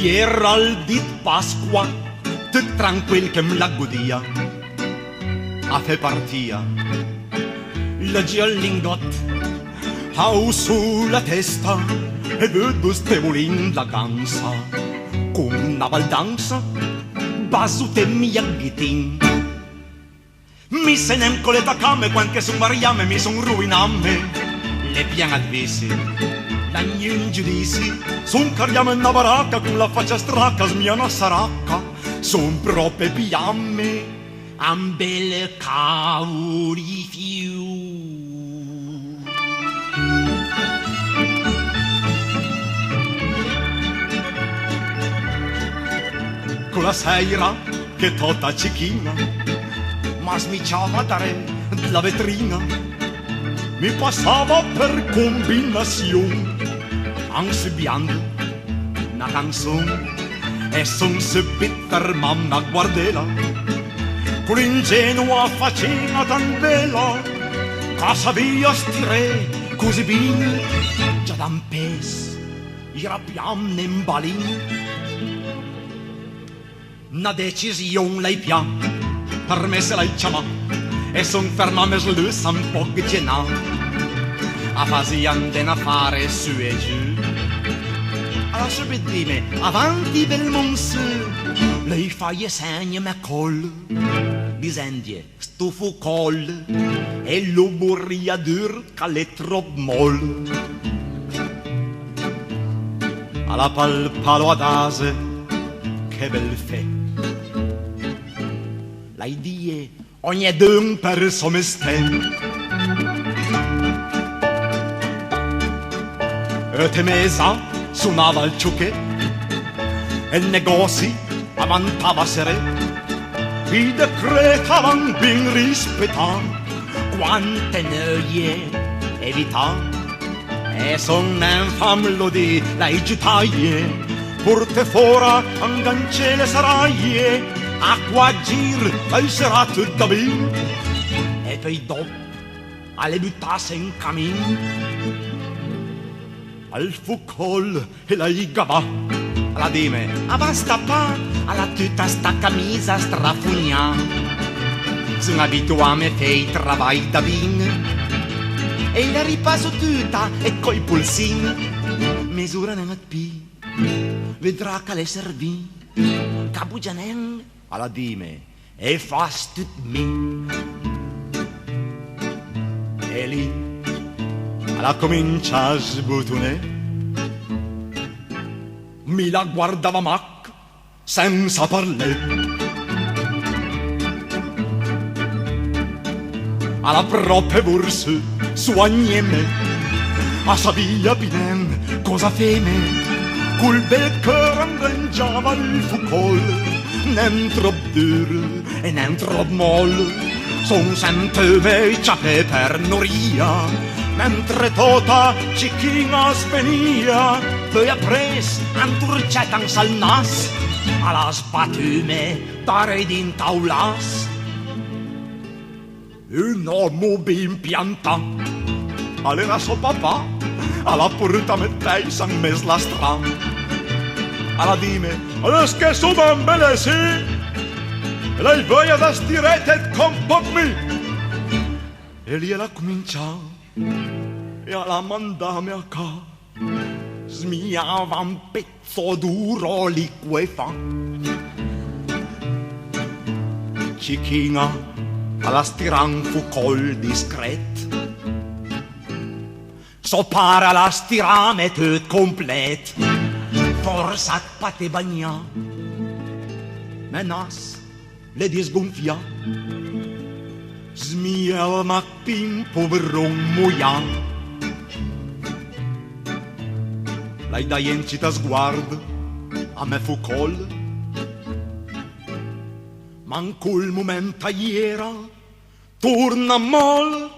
Era il dit Pasqua, tot tranquil che me la godia. A fe partia, la lingot, au sulla testa, e vedo stevolin la gansa, con una baldanza, basute mia ghitin. Mi se nem con le tacame, quanche su Mariame mi son ruiname, le pian advisi, da gnun giudizi, son cariame na baracca, con la faccia stracca, smiana saracca, son prope piamme, ambele cauri fiu. Con la sera che tota cicchina ma smiciava dare la vetrina, mi passava per combinazione, ansibiando una canzone, e son se bitter mamma guardela, con l'ingenua faccina tan bella, casa via stire così bene, già da un pes, era piamne in balin. Una decisione lei pian, per me se lei chiama, e son fermame slus un po' gena, a fazian den affare su e giù. Alla subitime, avanti bel monsu, lei fa gli segni me col, bisendie, stufo col, e lo burria dur che trop moll. Alla palo ad ase, che bel fe. La idee ogni d'un per somestem. E te mesa suonava il ciucche e il negozi avantava sere, i decretavan ben rispetan quante noie evitan, e son infam di la gitaie porte fora angance le saraie, acqua gir al serato da bin, e poi dopo alle buttasse in camin al fucol e la igava alla dime basta pa alla tutta sta camisa strafugna, sono abituato a me fei travai da bin, e la ripasso tutta e coi pulsin misura nel pi vedrà che le servì cabugianen alla dime e fast tut me, e lì alla comincia a sbutune, mi la guardava mac senza parler, alla prope borse soigneme, a sabia binen cosa feme, col bel cœur arrangiava il fucol, nem trop dur e nem trop moll, son senteve ciape per noria, mentre tota cicchina svenia, poi appres anturcetan sal nas, alla spatume dare din taulas. Un uomo ben pianta, all'era suo papà, alla porta mettei san mes la strada, alla dime, adesso che sono belle sì, e lei voglia da stirete con me, e lì la comincia e alla mandame a ca, smiava un pezzo duro liquefa, cicchina alla stiran fu col discret, sopara la stirame tut complet, forse pas te bagna, menas le disgonfia, smiava ma pin poveron muia, lei dai incita sguardo a me fu col, ma in quel momento iera torna mal